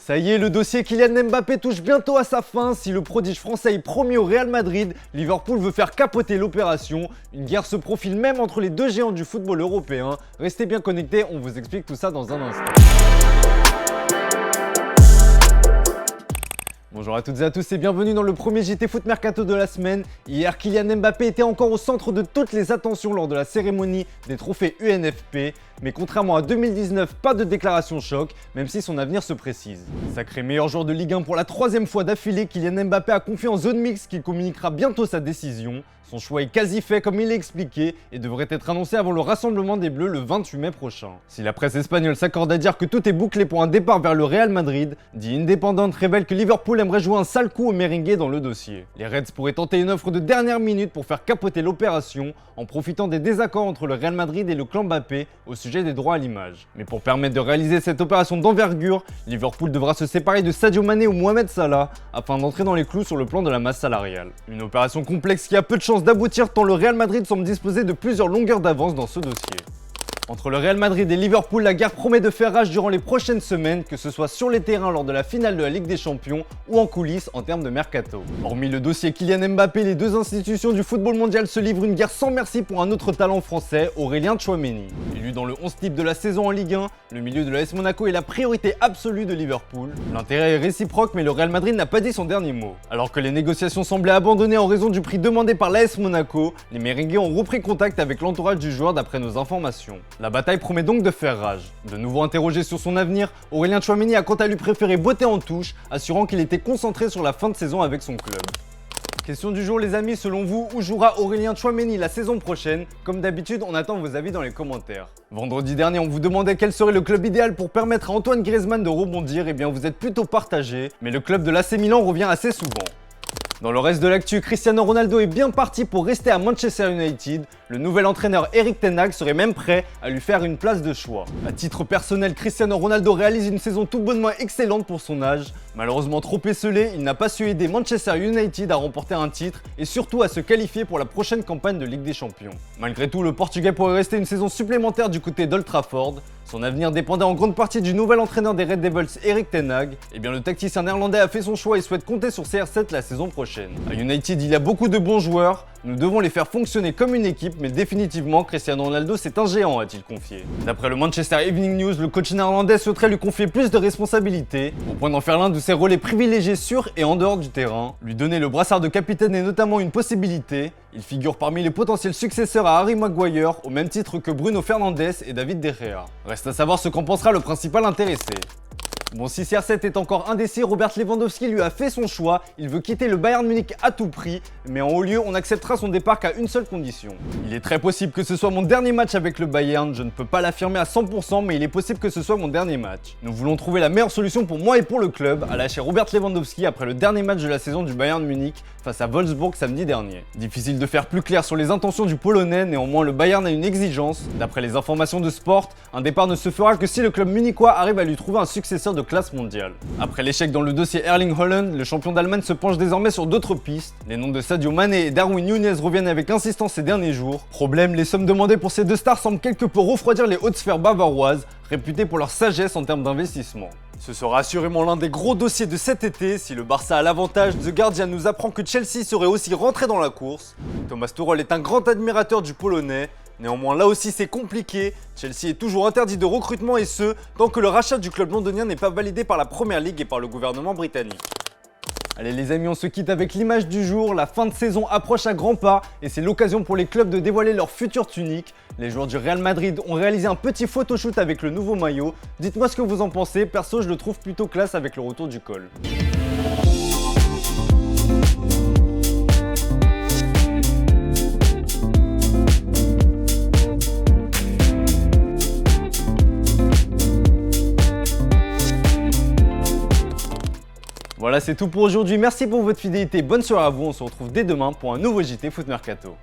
Ça y est, le dossier Kylian Mbappé touche bientôt à sa fin. Si le prodige français est promu au Real Madrid, Liverpool veut faire capoter l'opération. Une guerre se profile même entre les deux géants du football européen. Restez bien connectés, on vous explique tout ça dans un instant. Bonjour à toutes et à tous et bienvenue dans le premier JT Foot Mercato de la semaine. Hier, Kylian Mbappé était encore au centre de toutes les attentions lors de la cérémonie des trophées UNFP. Mais contrairement à 2019, pas de déclaration choc, même si son avenir se précise. Sacré meilleur joueur de Ligue 1 pour la troisième fois d'affilée, Kylian Mbappé a confié en zone mixte qu'il communiquera bientôt sa décision. Son choix est quasi fait comme il l'a expliqué et devrait être annoncé avant le rassemblement des Bleus le 28 mai prochain. Si la presse espagnole s'accorde à dire que tout est bouclé pour un départ vers le Real Madrid, The Independent révèle que Liverpool aimerait jouer un sale coup au merengue dans le dossier. Les Reds pourraient tenter une offre de dernière minute pour faire capoter l'opération en profitant des désaccords entre le Real Madrid et le clan Mbappé au sujet des droits à l'image. Mais pour permettre de réaliser cette opération d'envergure, Liverpool devra se séparer de Sadio Mané ou Mohamed Salah afin d'entrer dans les clous sur le plan de la masse salariale. Une opération complexe qui a peu de chances d'aboutir tant le Real Madrid semble disposer de plusieurs longueurs d'avance dans ce dossier. Entre le Real Madrid et Liverpool, la guerre promet de faire rage durant les prochaines semaines, que ce soit sur les terrains lors de la finale de la Ligue des Champions ou en coulisses en termes de mercato. Hormis le dossier Kylian Mbappé, les deux institutions du football mondial se livrent une guerre sans merci pour un autre talent français, Aurélien Tchouaméni. Élu dans le 11 type de la saison en Ligue 1, le milieu de l'AS Monaco est la priorité absolue de Liverpool. L'intérêt est réciproque, mais le Real Madrid n'a pas dit son dernier mot. Alors que les négociations semblaient abandonnées en raison du prix demandé par l'AS Monaco, les merengues ont repris contact avec l'entourage du joueur d'après nos informations. La bataille promet donc de faire rage. De nouveau interrogé sur son avenir, Aurélien Tchouaméni a quant à lui préféré botter en touche, assurant qu'il était concentré sur la fin de saison avec son club. Question du jour les amis, selon vous, où jouera Aurélien Tchouaméni la saison prochaine? Comme d'habitude, on attend vos avis dans les commentaires. Vendredi dernier, on vous demandait quel serait le club idéal pour permettre à Antoine Griezmann de rebondir, et bien vous êtes plutôt partagé, mais le club de l'AC Milan revient assez souvent. Dans le reste de l'actu, Cristiano Ronaldo est bien parti pour rester à Manchester United. Le nouvel entraîneur Erik ten Hag serait même prêt à lui faire une place de choix. À titre personnel, Cristiano Ronaldo réalise une saison tout bonnement excellente pour son âge. Malheureusement trop esselé, il n'a pas su aider Manchester United à remporter un titre et surtout à se qualifier pour la prochaine campagne de Ligue des Champions. Malgré tout, le Portugais pourrait rester une saison supplémentaire du côté d'Old Trafford. Son avenir dépendait en grande partie du nouvel entraîneur des Red Devils, Erik ten Hag. Et bien le tacticien néerlandais a fait son choix et souhaite compter sur CR7 la saison prochaine. À United, il y a beaucoup de bons joueurs. Nous devons les faire fonctionner comme une équipe, mais définitivement, Cristiano Ronaldo c'est un géant, a-t-il confié. D'après le Manchester Evening News, le coach néerlandais souhaiterait lui confier plus de responsabilités, au point d'en faire l'un de ses relais privilégiés sur et en dehors du terrain. Lui donner le brassard de capitaine est notamment une possibilité. Il figure parmi les potentiels successeurs à Harry Maguire, au même titre que Bruno Fernandes et David De Gea. Reste à savoir ce qu'en pensera le principal intéressé. Bon, si CR7 est encore indécis, Robert Lewandowski lui a fait son choix. Il veut quitter le Bayern Munich à tout prix, mais en haut lieu, on acceptera son départ qu'à une seule condition. Il est très possible que ce soit mon dernier match avec le Bayern, je ne peux pas l'affirmer à 100%, mais il est possible que ce soit mon dernier match. Nous voulons trouver la meilleure solution pour moi et pour le club, a lâché Robert Lewandowski après le dernier match de la saison du Bayern Munich face à Wolfsburg samedi dernier. Difficile de faire plus clair sur les intentions du Polonais, néanmoins le Bayern a une exigence. D'après les informations de Sport, un départ ne se fera que si le club munichois arrive à lui trouver un successeur de classe mondiale. Après l'échec dans le dossier Erling Haaland, le champion d'Allemagne se penche désormais sur d'autres pistes. Les noms de Sadio Mané et Darwin Nunez reviennent avec insistance ces derniers jours. Problème, les sommes demandées pour ces deux stars semblent quelque peu refroidir les hautes sphères bavaroises, réputées pour leur sagesse en termes d'investissement. Ce sera assurément l'un des gros dossiers de cet été. Si le Barça a l'avantage, The Guardian nous apprend que Chelsea serait aussi rentré dans la course. Thomas Tuchel est un grand admirateur du Polonais. Néanmoins, là aussi c'est compliqué. Chelsea est toujours interdit de recrutement et ce, tant que le rachat du club londonien n'est pas validé par la Premier League et par le gouvernement britannique. Allez les amis, on se quitte avec l'image du jour. La fin de saison approche à grands pas et c'est l'occasion pour les clubs de dévoiler leur future tunique. Les joueurs du Real Madrid ont réalisé un petit photoshoot avec le nouveau maillot. Dites-moi ce que vous en pensez, perso je le trouve plutôt classe avec le retour du col. Voilà, c'est tout pour aujourd'hui. Merci pour votre fidélité. Bonne soirée à vous. On se retrouve dès demain pour un nouveau JT Foot Mercato.